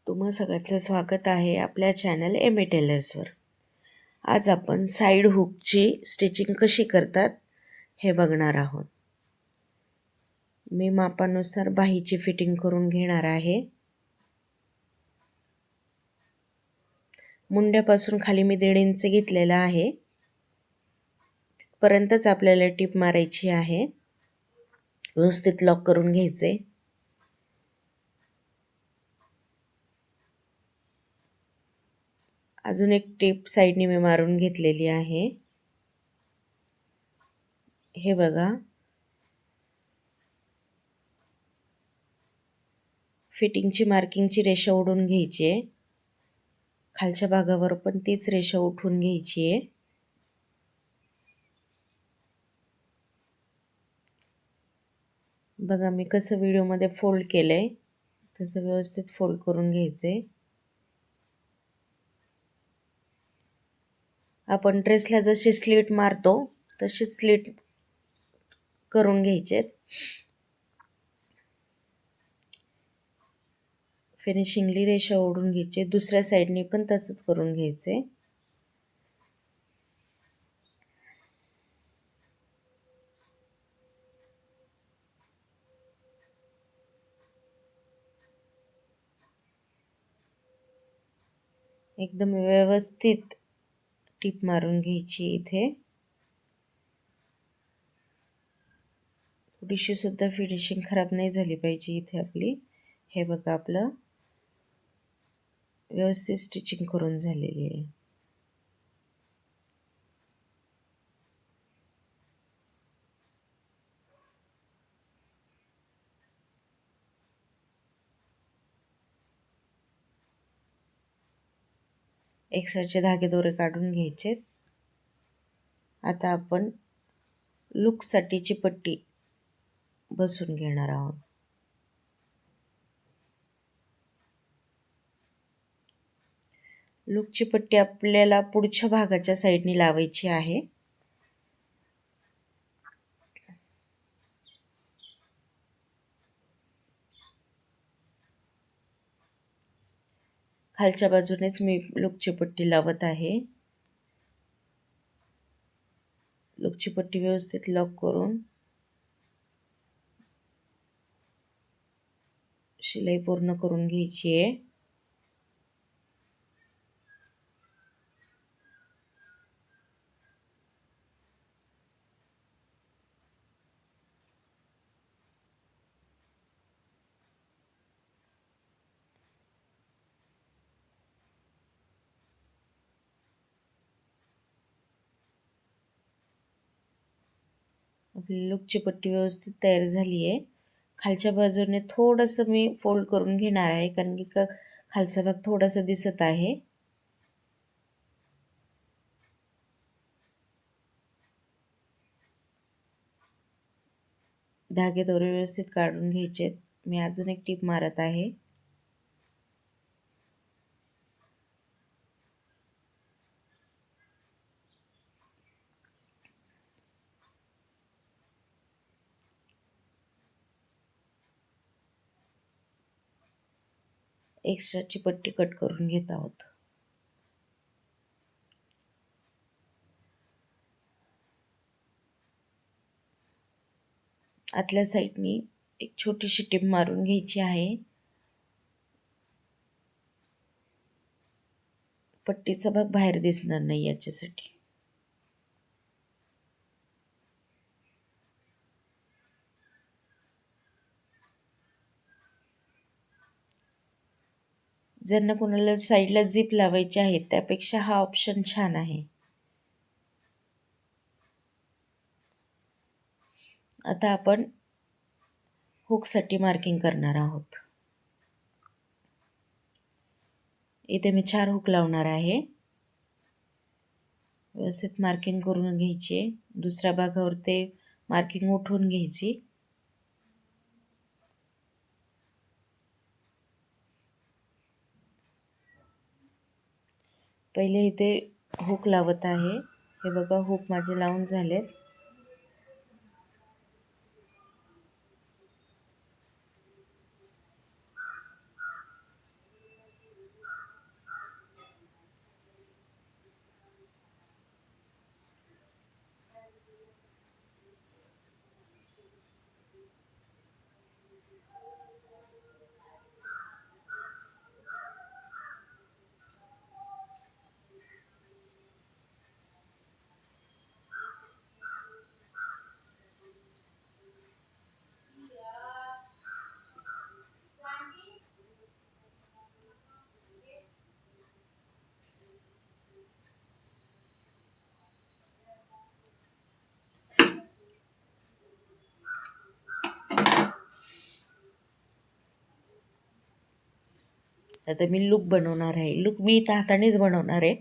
तुम्हा सगळ्यांचं स्वागत आहे आपल्या चॅनल एम टेलर्सवर। आज आपण साईड हुकची स्टिचिंग कशी करतात हे बघणार आहोत। मी मापानुसार बाहीची फिटिंग करून घेणार आहे। मुंड्यापासून खाली मी 1.5 इंच घेतलेला आहे, तिथपर्यंतच आपल्याला टिप मारायची आहे। व्यवस्थित लॉक करून घ्यायचे। अजून एक टिप साइडने मी मारून घेतलेली आहे। हे बघा, फिटिंगची मार्किंगची रेषा ओढून घ्यायची आहे। खालच्या भागावर पण तीच रेषा उठवून घ्यायची आहे। बघा मी कसं व्हिडिओमध्ये फोल्ड केलंय तसं व्यवस्थित फोल्ड करून घ्यायचे। आपण ड्रेसला जशी स्लिट मारतो तशी स्लिट करून घ्यायचे। फिनिशिंगली रेषा ओढून घ्यायची। दुसऱ्या साइडने पण तसंच करून घ्यायचे। एकदम व्यवस्थित टिप मारून घ्यायची। इथे थोडीशी सुद्धा फिनिशिंग खराब नाही झाली पाहिजे इथे आपली। हे बघा आपलं व्यवस्थित स्टिचिंग करून झालेली आहे। एक्स्ट्राचे धागे दोरे काढून घ्यायचे। आता आपण लूकसाठीची पट्टी बसून घेणार आहोत। लूकची पट्टी आपल्याला पुढच्या भागाच्या साइडने लावायची आहे। खालच्या बाजूनेच मी लूकची पट्टी लावत आहे। लूकची पट्टी व्यवस्थित लॉक करून शिलाई पूर्ण करून घ्यायची आहे। आपली लूकची पट्टी व्यवस्थित तयार झाली आहे। खालच्या बाजूने थोडंसं मी फोल्ड करून घेणार आहे, कारण की खालचा भाग थोडासा दिसत आहे। धागे दोरे व्यवस्थित काढून घ्यायचे। मी अजून एक टिप मारत आहे। एक्स्ट्राची पट्टी कट करून घेत आहोत। आतल्या साइडनी एक छोटीशी टिप मारून घ्यायची आहे। पट्टीचा भाग बाहेर दिसणार नाही याच्यासाठी। ज्यांना कोणाला साईडला झिप लावायची आहे त्यापेक्षा हा ऑप्शन छान आहे। आता आपण हुकसाठी मार्किंग करणार आहोत। इथे मी 4 हुक लावणार आहे। व्यवस्थित मार्किंग करून घ्यायची। दुसऱ्या भागावर ते मार्किंग उठवून घ्यायची। पहिले इथे हुक लावत आहे। हे बघा हुक माझे लावून झालेत। आता मी लूक बनवणार आहे. लूक मी इथं हातानेच बनवणार आहे.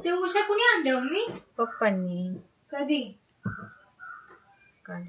ते उषा कुणी आणले मम्मी? पप्पांनी. कधी? काल.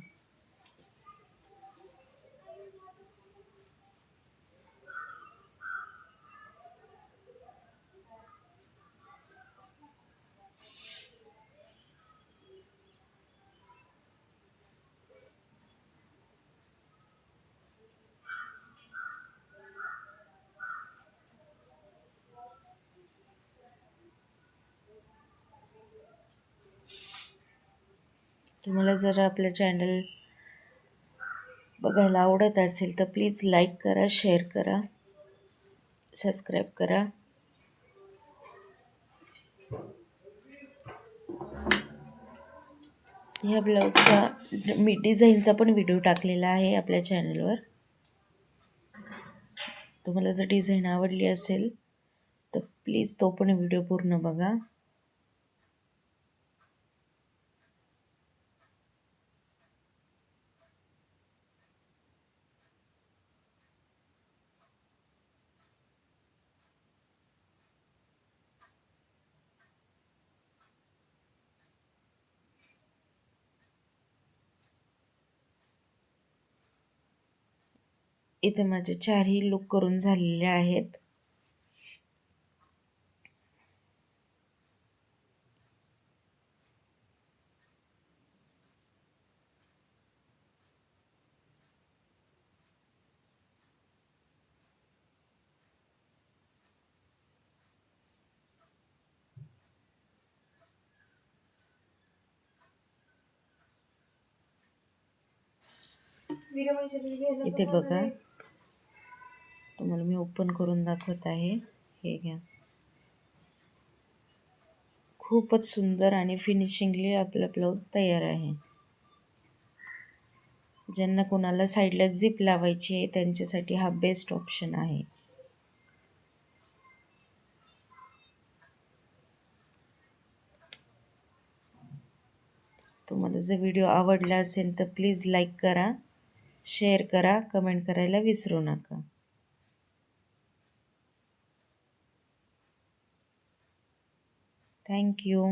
तुम्हाला जर आपलं चॅनल बघायला आवडत असेल तर प्लीज लाईक करा, शेअर करा, सबस्क्राईब करा. ह्या ब्लाऊजचा मी डिझाईनचा पण व्हिडिओ टाकलेला आहे आपल्या चॅनलवर. तुम्हाला जर डिझाईन आवडली असेल तर प्लीज तो पण व्हिडिओ पूर्ण बघा. इथे माझे 4ही लूक करून झालेले आहेत. इथे बघा, तुम्हाला मी ओपन करून दाखवत आहे. हे घ्या. खूपच सुंदर आणि फिनिशिंगली आपला ब्लाऊज तयार आहे. ज्यांना कोणाला साईडला झिप लावायची आहे त्यांच्यासाठी हा बेस्ट ऑप्शन आहे. तुम्हाला जर व्हिडिओ आवडला असेल तर प्लीज लाईक करा, शेअर करा, कमेंट करायला विसरू नका. थँक्यू.